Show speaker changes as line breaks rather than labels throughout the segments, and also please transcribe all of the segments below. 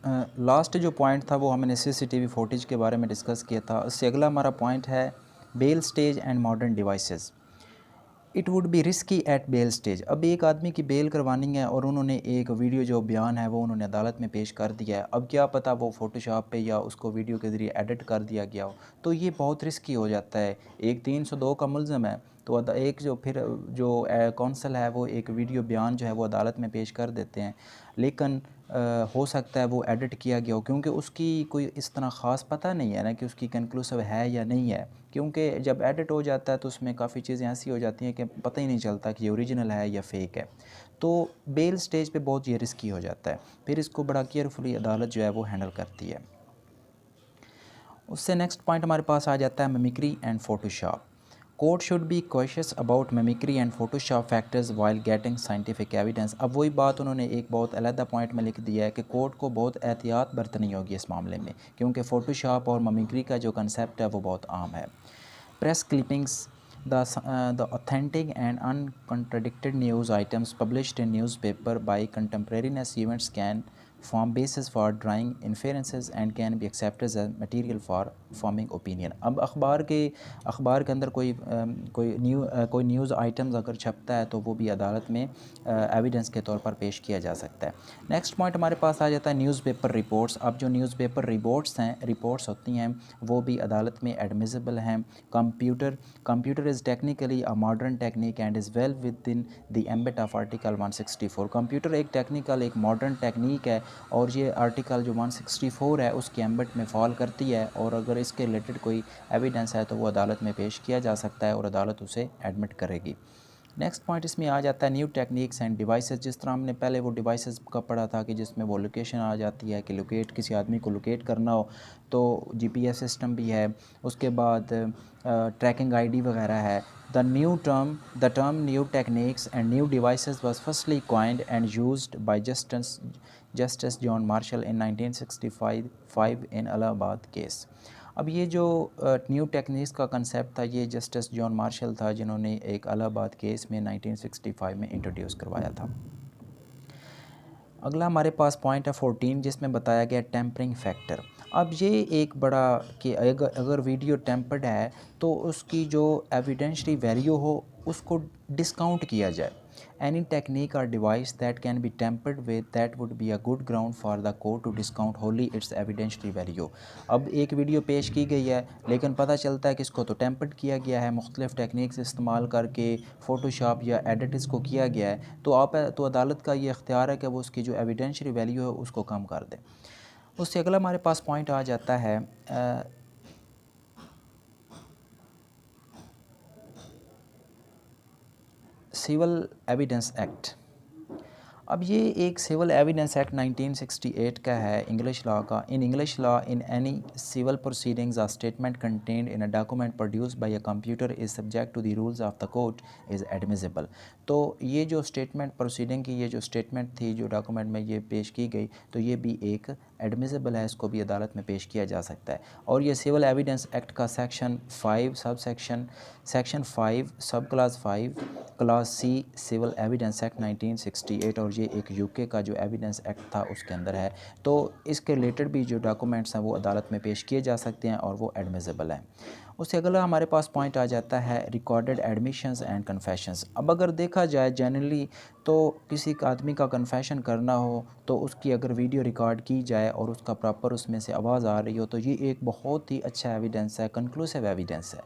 Last जो point था वो हमने सीसीटीवी फुटेज के बारे में डिस्कस किया था। उससे अगला हमारा पॉइंट है bail stage and modern devices. It would be risky at bail stage. अब एक आदमी की बेल करवानी है और उन्होंने एक वीडियो जो बयान है वो उन्होंने अदालत में पेश कर दिया है। अब क्या पता वो फ़ोटोशॉप पे या उसको वीडियो के ज़रिए एडिट कर दिया गया हो, तो ये बहुत रिस्की हो जाता है। एक 302 का मुलज़म है, तो एक जो फिर जो कौंसल है वो एक वीडियो बयान जो है वो अदालत में पेश कर देते हैं, लेकिन हो सकता है वो एडिट किया गया हो, क्योंकि उसकी कोई इस तरह ख़ास पता नहीं है ना कि उसकी कंक्लूसिव है या नहीं है। क्योंकि जब एडिट हो जाता है तो उसमें काफ़ी चीज़ें ऐसी हो जाती हैं कि पता ही नहीं चलता कि ये ओरिजिनल है या फ़ेक है। तो बेल स्टेज पे बहुत ये रिस्की हो जाता है, फिर इसको बड़ा केयरफुली अदालत जो है वो हैंडल करती है। उससे नेक्स्ट पॉइंट हमारे पास आ जाता है mimicry and Photoshop. Court should be cautious about mimicry and Photoshop factors while getting scientific evidence. अब वही बात उन्होंने एक बहुत अलहदा पॉइंट में लिख दिया है कि कोर्ट को बहुत एहतियात बरतनी होगी इस मामले में, क्योंकि फ़ोटोशॉप और मिमिक्री का जो कंसेप्ट है वो बहुत आम है। Press clippings, the authentic and uncontradicted news items published in newspaper by contemporaneous events can form basis for drawing inferences and can be accepted as material for forming opinion। अब अखबार के अंदर कोई न्यूज़ आइटम्स अगर छपता है तो वो भी अदालत में एविडेंस के तौर पर पेश किया जा सकता है। नेक्स्ट पॉइंट हमारे पास आ जाता है न्यूज़पेपर रिपोर्ट्स। अब जो न्यूज़पेपर रिपोर्ट्स होती हैं वो भी अदालत में एडमिसिबल हैं। Computer is technically a modern technique and is well with in the ambit of article 164। Computer एक मॉडर्न टेक्निक है और ये आर्टिकल जो 164 है उसके एम्बिट में फॉल करती है, और अगर इसके रिलेटेड कोई एविडेंस है तो वो अदालत में पेश किया जा सकता है और अदालत उसे एडमिट करेगी। नेक्स्ट पॉइंट इसमें आ जाता है न्यू टेक्निक्स एंड डिवाइसेस। जिस तरह हमने पहले वो डिवाइसेस का पढ़ा था कि जिसमें वो लोकेशन आ जाती है कि किसी आदमी को लोकेट करना हो तो जीपीएस सिस्टम भी है। उसके बाद ट्रैकिंग आईडी वगैरह है। The term new techniques and new devices was firstly coined and used by justice John Marshall in 1965 in Allahabad case. अब ये जो न्यू टेक्निक्स का कंसेप्ट था ये जस्टिस जॉन मार्शल था जिन्होंने एक इलाहाबाद केस में 1965 में इंट्रोड्यूस करवाया था। अगला हमारे पास पॉइंट है 14 जिसमें बताया गया टेम्परिंग फैक्टर। अब ये एक बड़ा कि अगर वीडियो टेम्पर्ड है तो उसकी जो एविडेंशरी वैल्यू हो उसको डिस्काउंट किया जाए। एनी टेक्निक और device that can be tampered with that would be a good ground for the court to discount wholly its evidentiary value. अब एक वीडियो पेश की गई है लेकिन पता चलता है कि इसको तो टेम्पर्ड किया गया है, मुख्तलिफ टेक्निक्स इस्तेमाल करके फ़ोटोशॉप या एडिट इसको किया गया है, तो अदालत का ये इख्तियार है कि वो उसकी जो एविडेंशरी वैल्यू है उसको कम कर दे। उससे अगला हमारे पास पॉइंट आ जाता है सिविल एविडेंस एक्ट। अब ये एक सिविल एविडेंस एक्ट 1968 का है इंग्लिश लॉ का। In English law in any civil proceedings are statement contained in a document produced by a computer is subject to the rules of the court is admissible. तो ये जो statement proceeding की ये जो statement थी जो document में ये पेश की गई तो ये भी एक एडमिसिबल है, इसको भी अदालत में पेश किया जा सकता है। और ये सिविल एविडेंस एक्ट का section 5 sub class 5 class C civil evidence act 1968 और ये एक यूके का जो एविडेंस एक्ट था उसके अंदर है। तो इसके रिलेटेड भी जो डॉक्यूमेंट्स हैं वो अदालत में पेश किए जा सकते हैं और वो एडमिसिबल हैं। उससे अगला हमारे पास पॉइंट आ जाता है रिकॉर्डेड एडमिशंस एंड कन्फेशंस। अब अगर देखा जाए जनरली तो किसी आदमी का कन्फेशन करना हो तो उसकी अगर वीडियो रिकॉर्ड की जाए और उसका प्रॉपर उसमें से आवाज़ आ रही हो तो ये एक बहुत ही अच्छा एविडेंस है, कंक्लूसिव एविडेंस है।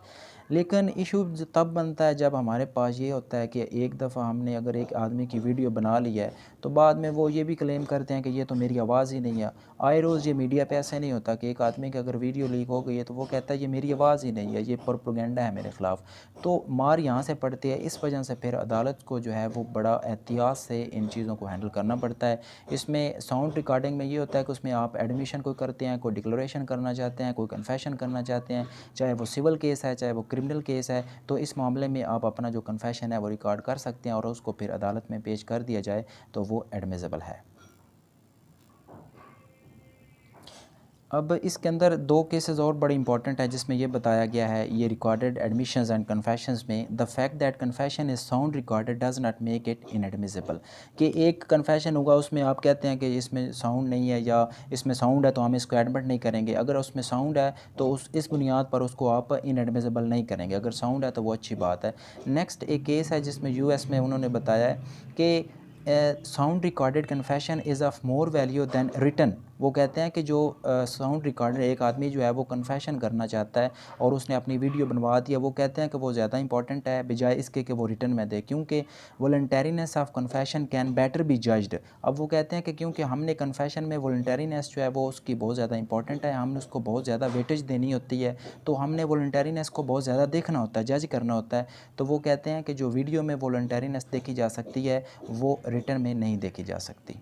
लेकिन इशू तब बनता है जब हमारे पास ये होता है कि एक दफ़ा हमने अगर एक आदमी की वीडियो बना ली है तो बाद में वो ये भी क्लेम करते हैं कि ये तो मेरी आवाज़ ही नहीं है। आए रोज़ ये मीडिया पे ऐसे नहीं होता कि एक आदमी की अगर वीडियो लीक हो गई है तो वो कहता है ये मेरी आवाज़ ही नहीं है, ये प्रोपेगेंडा है मेरे ख़िलाफ़। तो मार यहाँ से पड़ती है। इस वजह से फिर अदालत को जो है वो बड़ा एहतियात से इन चीज़ों को हैंडल करना पड़ता है। इसमें साउंड रिकॉर्डिंग में ये होता है कि उसमें आप एडमिशन कोई करते हैं, कोई डिक्लेरेशन करना चाहते हैं, कोई कन्फेशन करना चाहते हैं, चाहे वो सिविल केस है चाहे वो क्रिमिनल केस है, तो इस मामले में आप अपना जो कन्फेशन है वो रिकॉर्ड कर सकते हैं और उसको फिर अदालत में पेश कर दिया जाए तो वो एडमिसिबल है। अब इसके अंदर दो केसेस और बड़े इंपॉर्टेंट है जिसमें ये बताया गया है, ये रिकॉर्डेड एडमिशंस एंड कन्फेशंस में, the fact that confession is sound recorded does not make it inadmissible, कि एक कन्फेशन होगा उसमें आप कहते हैं कि इसमें साउंड नहीं है या इसमें साउंड है तो हम इसको एडमिट नहीं करेंगे, अगर उसमें साउंड है तो इस बुनियाद पर उसको आप इनएडमिसिबल नहीं करेंगे, अगर साउंड है तो वो अच्छी बात है। नेक्स्ट एक केस है जिसमें यूएस में उन्होंने बताया है कि sound recorded confession is of more value than written. वो कहते हैं कि जो साउंड रिकॉर्डर एक आदमी जो है वो कन्फेशन करना चाहता है और उसने अपनी वीडियो बनवा दिया, वो कहते हैं कि वो ज़्यादा इंपॉर्टेंट है बजाय इसके कि वो रिटर्न में दे, क्योंकि voluntariness of confession can better be judged. अब वो कहते हैं कि क्योंकि हमने कन्फेशन में वॉलंटेरीनेस जो है वो उसकी बहुत ज़्यादा इंपॉर्टेंट है, हमने उसको बहुत ज़्यादा वेटेज देनी होती है, तो हमने वॉलंटेरीनेस को बहुत ज़्यादा देखना होता है, जज करना होता है। तो वो कहते हैं कि जो वीडियो में वॉलंटेरीनेस देखी जा सकती है वो रिटर्न में नहीं देखी जा सकती।